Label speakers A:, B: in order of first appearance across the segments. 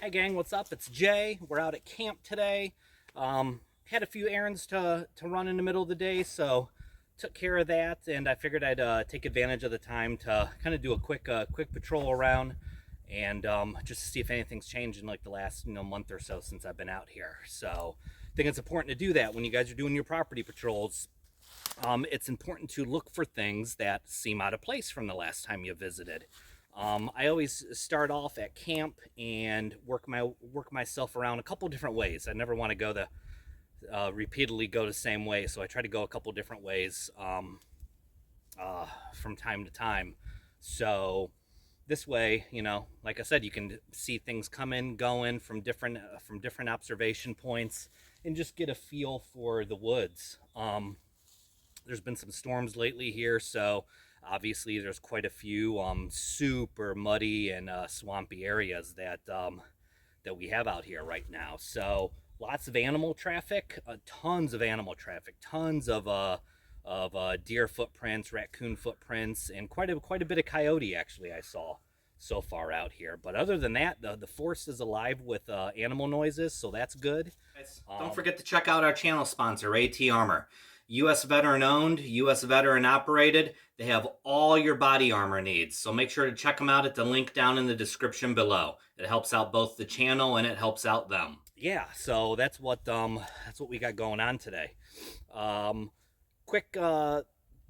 A: Hey gang, what's up? It's Jay. We're out at camp today. Had a few errands to run in the middle of the day, so took care of that, and I figured I'd take advantage of the time to kind of do a quick patrol around, and just to see if anything's changed in like the last month or so since I've been out here. So I think it's important to do that when you guys are doing your property patrols. It's important to look for things that seem out of place from the last time you visited. I always start off at camp and work myself around a couple different ways. I never want to go repeatedly go the same way, so I try to go a couple different ways from time to time. So this way, like I said, you can see things coming, going from different observation points, and just get a feel for the woods. There's been some storms lately here, so obviously there's quite a few super muddy and swampy areas that we have out here right now. So lots of animal traffic, tons of animal traffic, tons of deer footprints, raccoon footprints, and quite a bit of coyote actually I saw so far out here. But other than that, the forest is alive with animal noises, so that's good. Don't forget to check out our channel sponsor, AT U.S. veteran owned, U.S. veteran operated. They have all your body armor needs. So make sure to check them out at the link down in the description below. It helps out both the channel and it helps out them. Yeah, so that's what we got going on today. Quick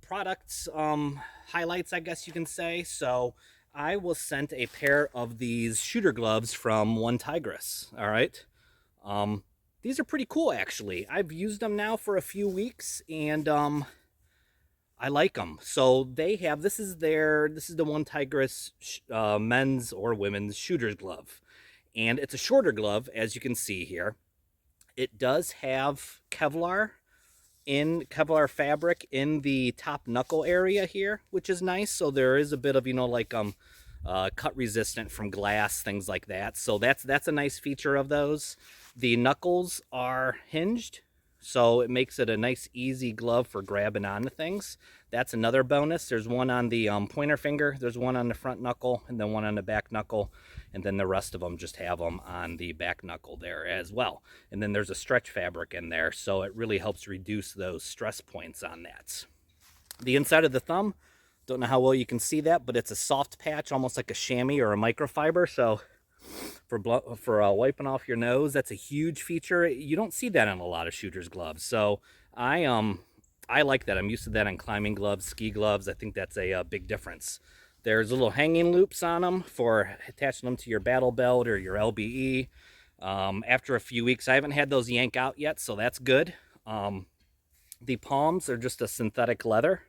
A: products highlights, I guess you can say. So I was sent a pair of these shooter gloves from OneTigris. All right. These are pretty cool, actually. I've used them now for a few weeks, and I like them. So they have this is the OneTigris men's or women's shooter's glove, and it's a shorter glove, as you can see here. It does have Kevlar fabric in the top knuckle area here, which is nice. So there is a bit of cut resistant from glass, things like that. So that's a nice feature of those. The knuckles are hinged, so it makes it a nice easy glove for grabbing onto things. That's another bonus. There's one on the pointer finger, there's one on the front knuckle, and then one on the back knuckle, and then the rest of them just have them on the back knuckle there as well. And then there's a stretch fabric in there, so it really helps reduce those stress points on that. The inside of the thumb, don't know how well you can see that, but it's a soft patch, almost like a chamois or a microfiber. So for wiping off your nose, that's a huge feature. You don't see that on a lot of shooters gloves. So I like that. I'm used to that on climbing gloves, ski gloves. I think that's a big difference. There's little hanging loops on them for attaching them to your battle belt or your LBE. After a few weeks, I haven't had those yank out yet, so that's good. The palms are just a synthetic leather,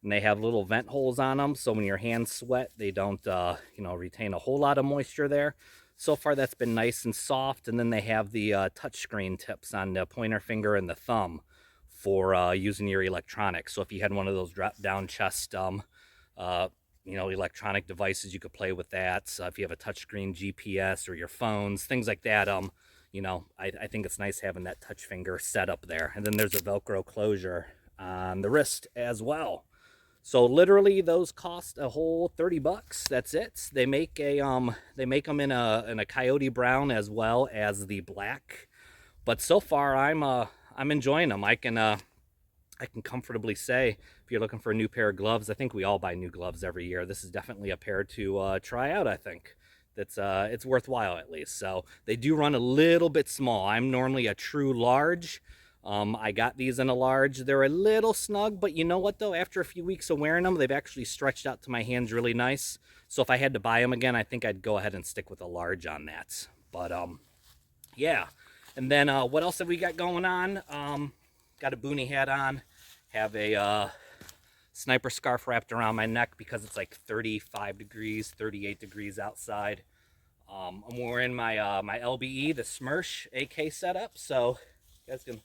A: and they have little vent holes on them, so when your hands sweat, they don't retain a whole lot of moisture there. So far that's been nice and soft. And then they have the touchscreen tips on the pointer finger and the thumb for using your electronics. So if you had one of those drop down chest electronic devices, you could play with that. If you have a touchscreen GPS or your phones, things like that, I think it's nice having that touch finger set up there. And then there's a Velcro closure on the wrist as well. So literally those cost a whole $30. That's it. They make them in a coyote brown as well as the black. But so far I'm enjoying them. I can comfortably say, if you're looking for a new pair of gloves, I think we all buy new gloves every year. This is definitely a pair to try out, I think. It's worthwhile at least. So they do run a little bit small. I'm normally a true large. I got these in a large. They're a little snug, but you know what though? After a few weeks of wearing them, they've actually stretched out to my hands really nice. So if I had to buy them again, I think I'd go ahead and stick with a large on that. But yeah. And then what else have we got going on? Got a boonie hat on. Have a sniper scarf wrapped around my neck because it's like 35 degrees, 38 degrees outside. I'm wearing my my LBE, the Smersh AK setup. So you guys can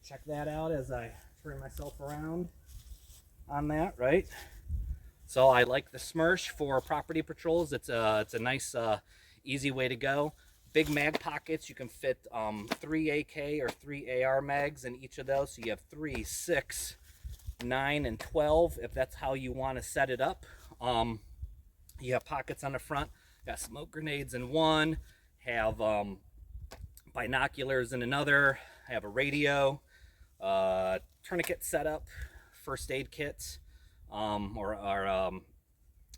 A: check that out as I turn myself around on that, right? So I like the Smersh for property patrols. It's a nice, easy way to go. Big mag pockets. You can fit 3 AK or 3 AR mags in each of those. So you have 3, 6, 9, and 12 if that's how you want to set it up. You have pockets on the front. Got smoke grenades in one, have binoculars in another, I have a radio, tourniquet setup, first aid kit,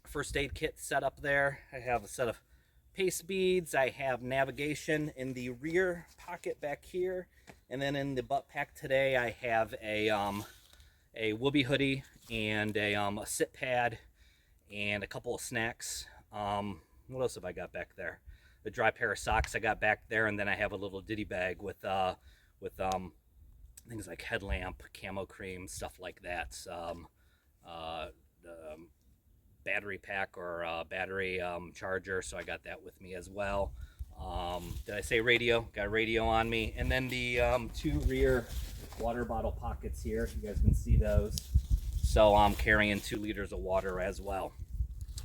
A: first aid kit set up there. I have a set of paste beads. I have navigation in the rear pocket back here, and then in the butt pack today I have a Whoopee hoodie and a sit pad and a couple of snacks. What else have I got back there? A dry pair of socks I got back there, and then I have a little ditty bag with things like headlamp, camo cream, stuff like that. Battery pack or battery charger, so I got that with me as well. Did I say radio? Got a radio on me, and then the 2 rear water bottle pockets here. You guys can see those. So I'm carrying 2 liters of water as well.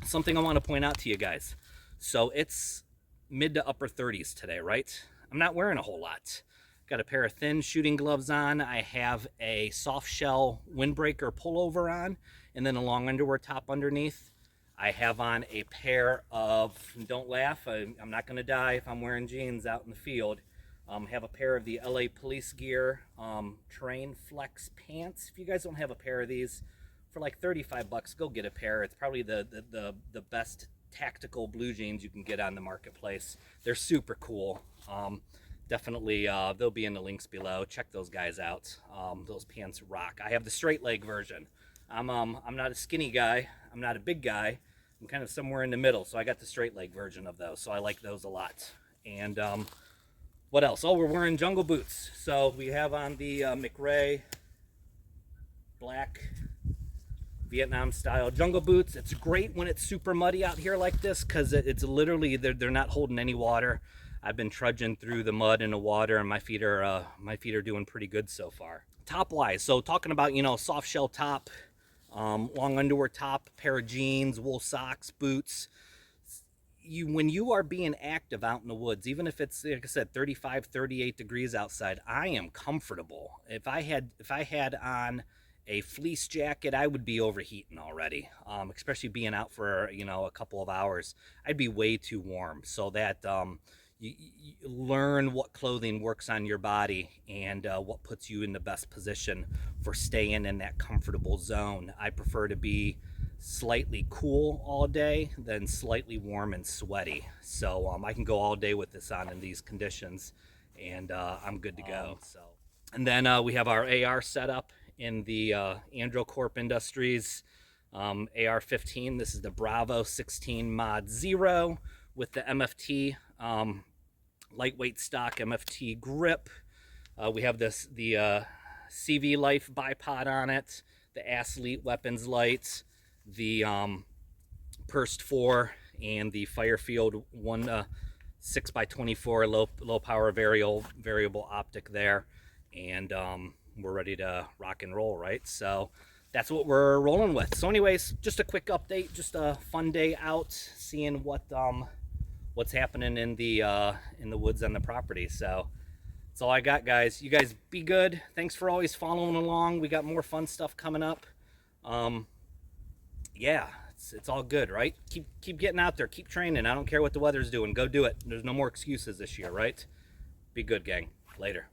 A: Something I want to point out to you guys. So it's mid to upper 30s today, right? I'm not wearing a whole lot. Got a pair of thin shooting gloves on. I have a soft shell windbreaker pullover on, and then a long underwear top underneath. I have on a pair of, don't laugh, I'm not gonna die if I'm wearing jeans out in the field. Have a pair of the LA Police Gear Terrain Flex pants. If you guys don't have a pair of these, for like 35 bucks, go get a pair. It's probably the best tactical blue jeans you can get on the marketplace. They're super cool. Definitely, they'll be in the links below. Check those guys out. Those pants rock. I have the straight leg version. I'm not a skinny guy. I'm not a big guy. I'm kind of somewhere in the middle, so I got the straight leg version of those. So I like those a lot. And what else? Oh, we're wearing jungle boots. So we have on the McRae black Vietnam style jungle boots. It's great when it's super muddy out here like this, because it's literally, they're not holding any water. I've been trudging through the mud and the water, and my feet are doing pretty good so far. Top wise, so talking about, you know, soft shell top, long underwear top, pair of jeans, wool socks, boots. When you are being active out in the woods, even if it's, like I said, 35, 38 degrees outside, I am comfortable. If I had on a fleece jacket, I would be overheating already, especially being out for, you know, a couple of hours. I'd be way too warm. So that you learn what clothing works on your body and what puts you in the best position for staying in that comfortable zone. I prefer to be slightly cool all day than slightly warm and sweaty. So I can go all day with this on in these conditions, and I'm good to go. And then we have our AR setup in the Androcorp Industries AR-15. This is the Bravo 16 Mod 0 with the MFT lightweight stock MFT grip. We have the CV Life bipod on it, the Athlete Weapons lights, the Pursed 4, and the Firefield 6x24 low power variable optic there, and we're ready to rock and roll, right? So that's what we're rolling with. So anyways, just a quick update, just a fun day out, seeing what's happening in the woods on the property. So that's all I got, guys. You guys be good. Thanks for always following along. We got more fun stuff coming up. Yeah, it's all good, right? Keep getting out there, keep training. I don't care what the weather's doing. Go do it. There's no more excuses this year, right? Be good, gang. Later.